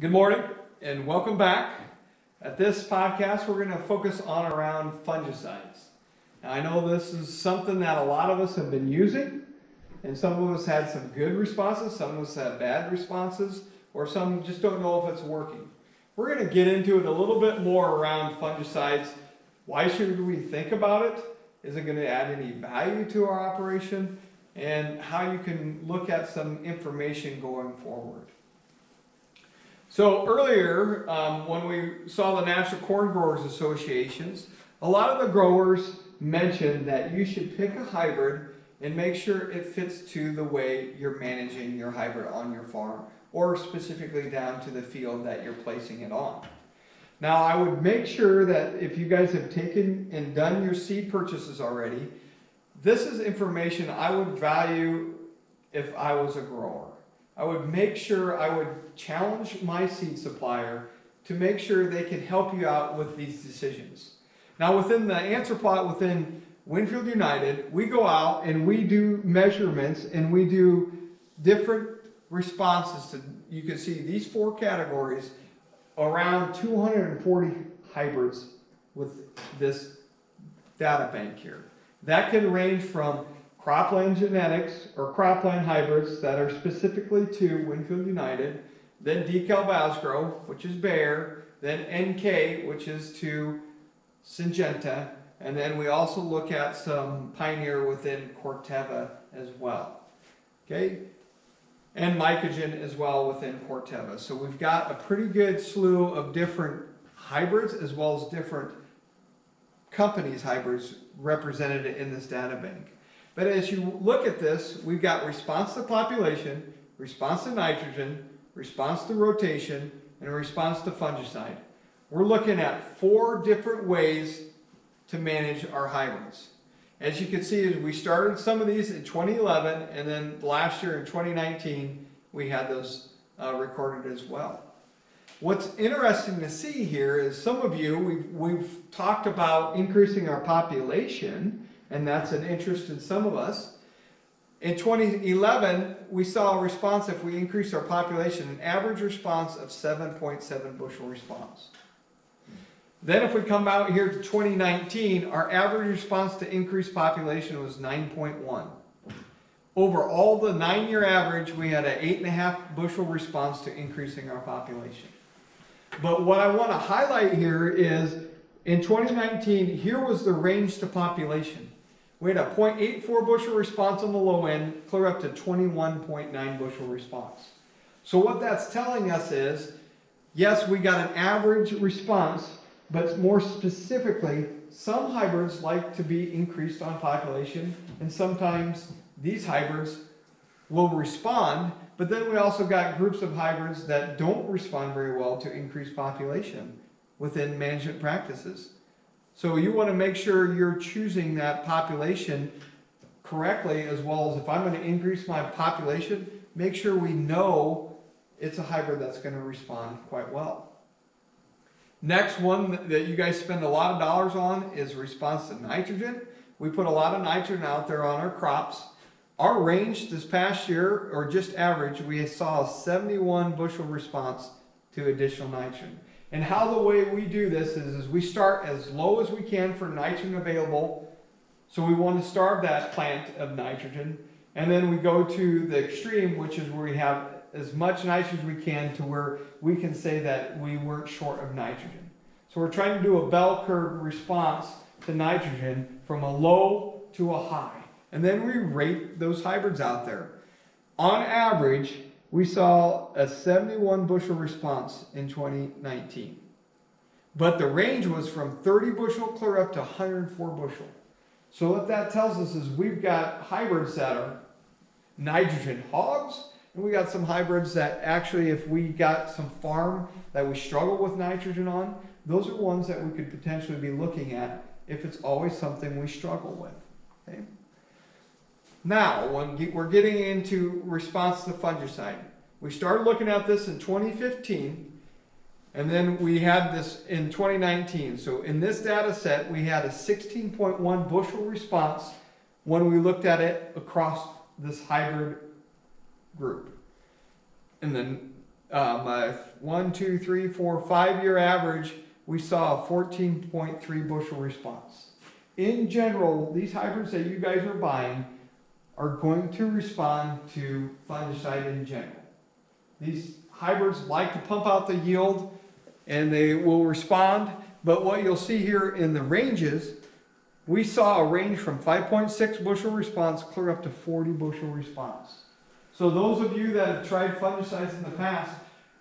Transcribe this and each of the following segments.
Good morning and welcome back. At this podcast, we're going to focus on around fungicides. Now, I know this is something that a lot of us have been using, and some of us had some good responses, some of us had bad responses, or some just don't know if it's working. We're going to get into it a little bit more around fungicides. Why should we think about it? Is it going to add any value to our operation? And how you can look at some information going forward. So earlier, when we saw the National Corn Growers Associations, a lot of the growers mentioned that you should pick a hybrid and make sure it fits to the way you're managing your hybrid on your farm, or specifically down to the field that you're placing it on. Now, I would make sure that if you guys have taken and done your seed purchases already, this is information I would value if I was a grower. I would make sure I would challenge my seed supplier to make sure they can help you out with these decisions. Now, within the answer plot within Winfield United, we go out and we do measurements and we do different responses to, you can see these four categories, around 240 hybrids with this data bank here. That can range from cropland genetics or cropland hybrids that are specifically to Winfield United, then Decal Vasgrow, which is Bayer, then NK, which is to Syngenta, and then we also look at some Pioneer within Corteva as well. Okay, and Mycogen as well within Corteva. So we've got a pretty good slew of different hybrids as well as different companies' hybrids represented in this data bank. But as you look at this, we've got response to population, response to nitrogen, response to rotation, and a response to fungicide. We're looking at 4 different ways to manage our hybrids. As you can see, we started some of these in 2011, and then last year in 2019, we had those recorded as well. What's interesting to see here is some of you, we've talked about increasing our population, and that's an interest in some of us. In 2011, we saw a response, if we increase our population, an average response of 7.7 bushel response. Then if we come out here to 2019, our average response to increased population was 9.1. Over all the 9-year average, we had an 8.5 bushel response to increasing our population. But what I want to highlight here is, in 2019, here was the range to population. We had a 0.84 bushel response on the low end, clear up to 21.9 bushel response. So what that's telling us is, yes, we got an average response, but more specifically, some hybrids like to be increased on population, and sometimes these hybrids will respond, but then we also got groups of hybrids that don't respond very well to increased population within management practices. So you want to make sure you're choosing that population correctly, as well as if I'm going to increase my population, make sure we know it's a hybrid that's going to respond quite well. Next one that you guys spend a lot of dollars on is response to nitrogen. We put a lot of nitrogen out there on our crops. Our range this past year, or just average, we saw a 71 bushel response to additional nitrogen. And how the way we do this is we start as low as we can for nitrogen available. So we want to starve that plant of nitrogen. And then we go to the extreme, which is where we have as much nitrogen as we can to where we can say that we weren't short of nitrogen. So we're trying to do a bell curve response to nitrogen from a low to a high. And then we rate those hybrids out there. On average, we saw a 71 bushel response in 2019. But the range was from 30 bushel clear up to 104 bushel. So what that tells us is we've got hybrids that are nitrogen hogs, and we got some hybrids that actually, if we got some farm that we struggle with nitrogen on, those are ones that we could potentially be looking at if it's always something we struggle with. Okay? Now, when we're getting into response to fungicide, we started looking at this in 2015, and then we had this in 2019. So in this data set, we had a 16.1 bushel response when we looked at it across this hybrid group. And then 1, 2, 3, 4, 5-year average, we saw a 14.3 bushel response. In general, these hybrids that you guys are buying are going to respond to fungicide in general. These hybrids like to pump out the yield and they will respond, but what you'll see here in the ranges, we saw a range from 5.6 bushel response clear up to 40 bushel response. So those of you that have tried fungicides in the past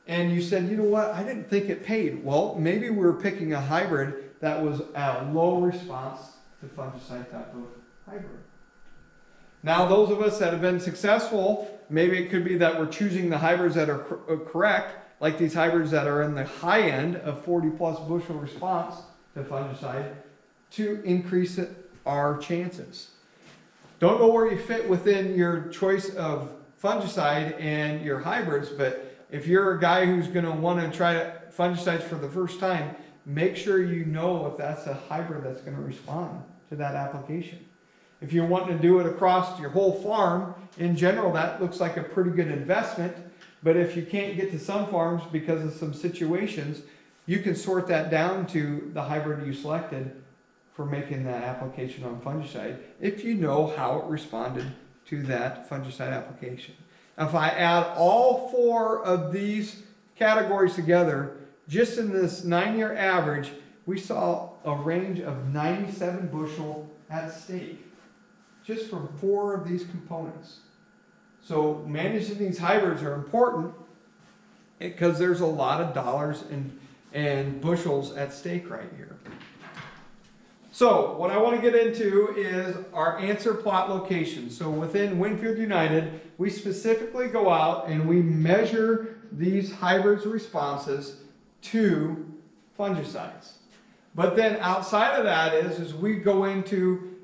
and you said, you know what, I didn't think it paid. Well, maybe we were picking a hybrid that was at a low response to fungicide type of hybrid. Now, those of us that have been successful, maybe it could be that we're choosing the hybrids that are correct, like these hybrids that are in the high end of 40 plus bushel response to fungicide, to increase our chances. Don't know where you fit within your choice of fungicide and your hybrids, but if you're a guy who's going to want to try fungicides for the first time, make sure you know if that's a hybrid that's going to respond to that application. If you're wanting to do it across your whole farm, in general, that looks like a pretty good investment. But if you can't get to some farms because of some situations, you can sort that down to the hybrid you selected for making that application on fungicide, if you know how it responded to that fungicide application. If I add all 4 of these categories together, just in this 9-year average, we saw a range of 97 bushel at stake, just from 4 of these components. So managing these hybrids are important because there's a lot of dollars and bushels at stake right here. So what I want to get into is our answer plot location. So within Winfield United, we specifically go out and we measure these hybrids responses to fungicides. But then outside of that is we go into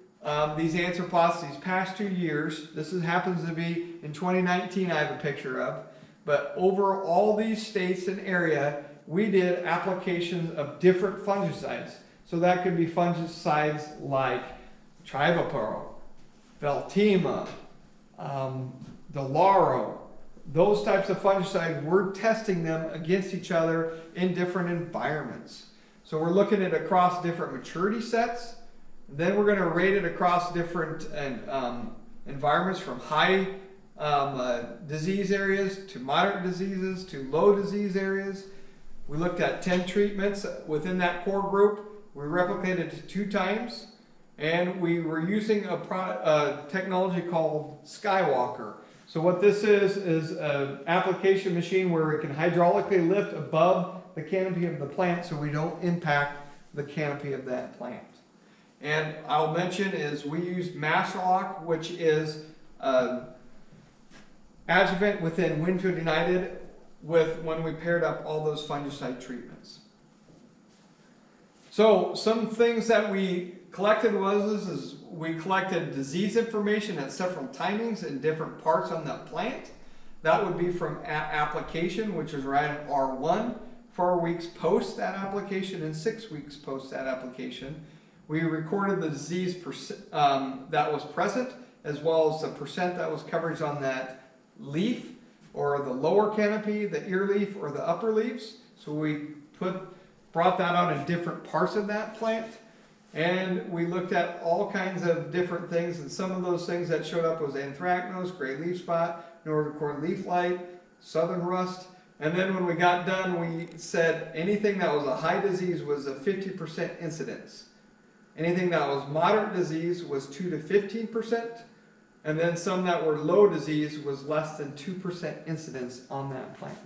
these answer plots these past 2 years. This happens to be in 2019 I have a picture of. But over all these states and area, we did applications of different fungicides. So that could be fungicides like Trivapro, Veltima, Delaro. Those types of fungicides, we're testing them against each other in different environments. So we're looking at across different maturity sets. Then we're going to rate it across different environments, from high disease areas to moderate diseases to low disease areas. We looked at 10 treatments within that core group. We replicated it 2 times, and we were using a technology called Skywalker. So what this is an application machine where it can hydraulically lift above the canopy of the plant so we don't impact the canopy of that plant. And I'll mention is we used Masterlock, which is adjuvant within Winfield United when we paired up all those fungicide treatments. So some things that we collected is we collected disease information at several timings in different parts on the plant. That would be from application, which is right at R1, 4 weeks post that application and 6 weeks post that application. We recorded the disease that was present, as well as the percent that was coverage on that leaf, or the lower canopy, the ear leaf, or the upper leaves. So we brought that out in different parts of that plant, and we looked at all kinds of different things, and some of those things that showed up was anthracnose, gray leaf spot, northern cord leaf light, southern rust. And then when we got done, we said anything that was a high disease was a 50% incidence. Anything that was moderate disease was 2 to 15%, and then some that were low disease was less than 2% incidence on that plant.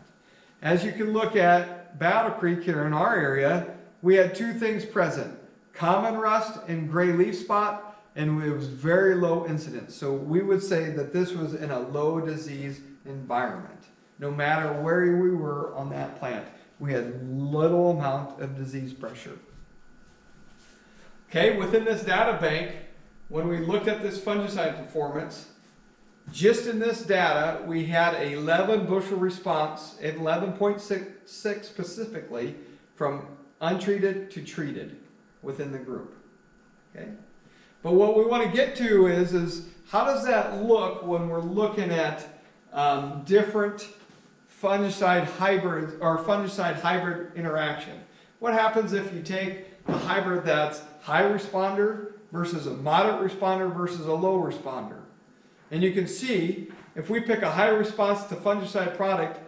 As you can look at Battle Creek here in our area, we had 2 things present: common rust and gray leaf spot, and it was very low incidence. So we would say that this was in a low disease environment. No matter where we were on that plant, we had little amount of disease pressure. Okay, within this data bank, when we looked at this fungicide performance, just in this data, we had an 11 bushel response, and 11.6 specifically, from untreated to treated within the group. Okay, but what we want to get to is how does that look when we're looking at different fungicide hybrid or fungicide hybrid interaction. What happens if you take a hybrid that's high responder versus a moderate responder versus a low responder? And you can see if we pick a high response to fungicide product,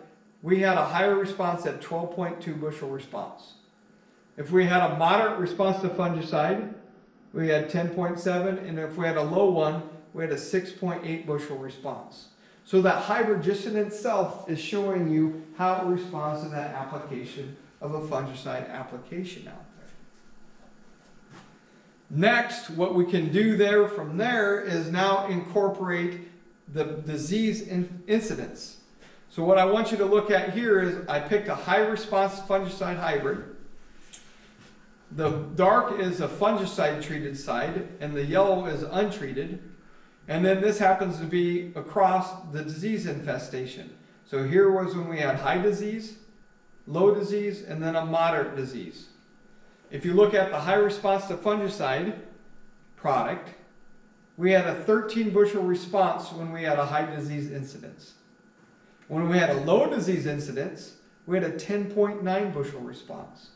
we had a higher response at 12.2 bushel response. If we had a moderate response to fungicide, we had 10.7, and if we had a low one, we had a 6.8 bushel response. So that hybrid just in itself is showing you how it responds to that application of a fungicide application out there. Next, what we can do there from there is now incorporate the disease incidence. So what I want you to look at here is I picked a high response fungicide hybrid. The dark is a fungicide treated side and the yellow is untreated. And then this happens to be across the disease infestation. So here was when we had high disease, low disease, and then a moderate disease. If you look at the high response to fungicide product, we had a 13 bushel response when we had a high disease incidence. When we had a low disease incidence, we had a 10.9 bushel response.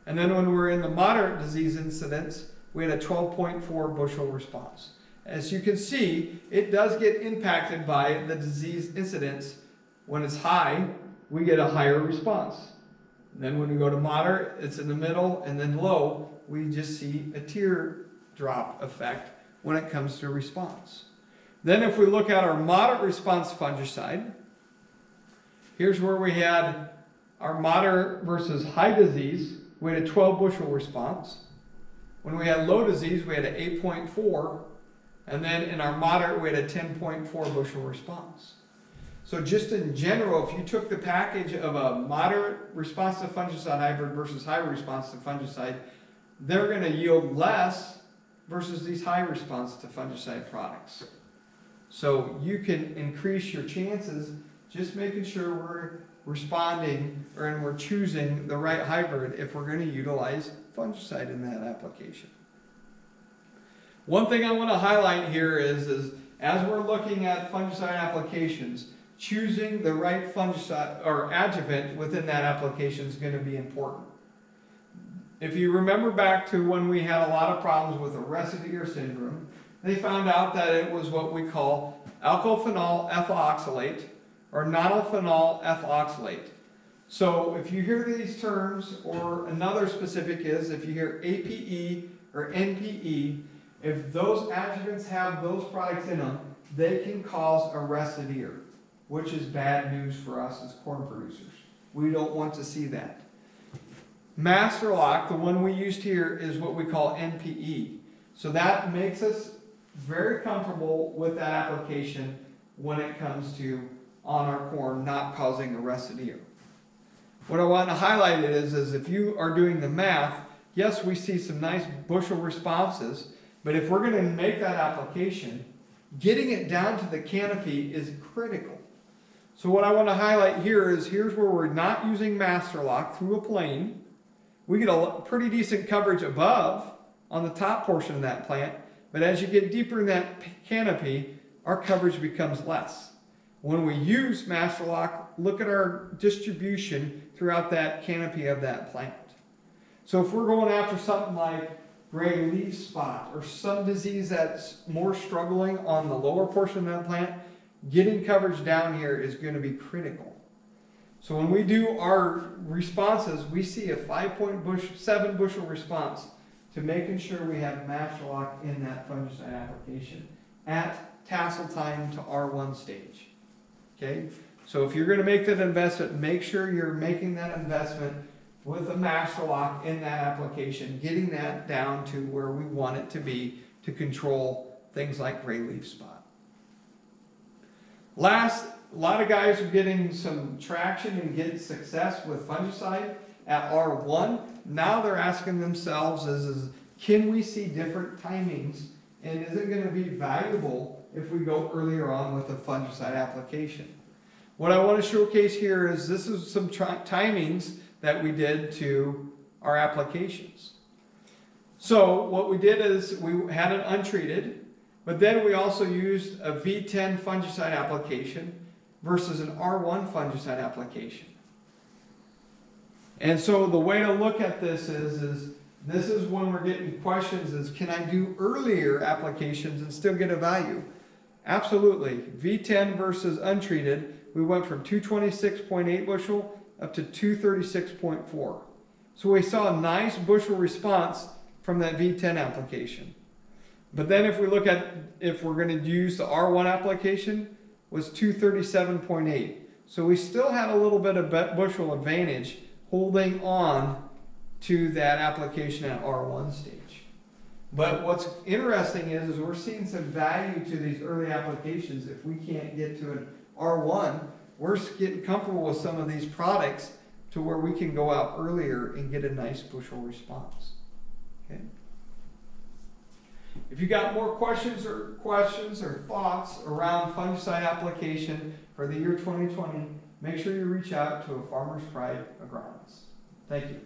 And then when we were in the moderate disease incidence, we had a 12.4 bushel response. As you can see, it does get impacted by the disease incidence. When it's high, we get a higher response. And then when we go to moderate, it's in the middle, and then low, we just see a teardrop effect when it comes to response. Then if we look at our moderate response fungicide, here's where we had our moderate versus high disease. We had a 12 bushel response. When we had low disease, we had an 8.4. And then in our moderate, we had a 10.4 bushel response. So just in general, if you took the package of a moderate response to fungicide hybrid versus high response to fungicide, they're going to yield less versus these high response to fungicide products. So you can increase your chances just making sure we're responding and we're choosing the right hybrid if we're going to utilize fungicide in that application. One thing I want to highlight here is as we're looking at fungicide applications, choosing the right fungicide or adjuvant within that application is going to be important. If you remember back to when we had a lot of problems with arrested ear syndrome, they found out that it was what we call alkylphenol ethoxylate or nonylphenol ethoxylate. So if you hear these terms, or another specific is if you hear APE or NPE, if those adjuvants have those products in them, they can cause arrested ear, which is bad news for us as corn producers. We don't want to see that. Master Lock, the one we used here, is what we call NPE. So that makes us very comfortable with that application when it comes to on our corn not causing arrested ear. What I want to highlight is if you are doing the math, yes, we see some nice bushel responses, but if we're going to make that application, getting it down to the canopy is critical. So what I want to highlight here is here's where we're not using Master Lock through a plane. We get a pretty decent coverage above on the top portion of that plant, but as you get deeper in that canopy, our coverage becomes less. When we use Master Lock, look at our distribution throughout that canopy of that plant. So if we're going after something like gray leaf spot or some disease that's more struggling on the lower portion of that plant, getting coverage down here is going to be critical. So when we do our responses, we see a 5.7 bushel response to making sure we have Master Lock in that fungicide application at tassel time to R1 stage. Okay? So if you're going to make that investment, make sure you're making that investment with a Master Lock in that application, getting that down to where we want it to be to control things like gray leaf spot. Last, a lot of guys are getting some traction and getting success with fungicide at R1. Now they're asking themselves can we see different timings, and is it going to be valuable if we go earlier on with a fungicide application? What I want to showcase here is this is some timings that we did to our applications. So what we did is we had it untreated, but then we also used a V10 fungicide application versus an R1 fungicide application. And so the way to look at this is this is when we're getting questions is, can I do earlier applications and still get a value? Absolutely. V10 versus untreated, we went from 226.8 bushel up to 236.4. So we saw a nice bushel response from that V10 application. But then if we look at, if we're going to use the R1 application, was 237.8. So we still had a little bit of bushel advantage holding on to that application at R1 stage. But what's interesting is we're seeing some value to these early applications. If we can't get to an R1, we're getting comfortable with some of these products to where we can go out earlier and get a nice bushel response. Okay. If you got more questions or thoughts around fungicide application for the year 2020, make sure you reach out to a Farmer's Pride agronomist. Thank you.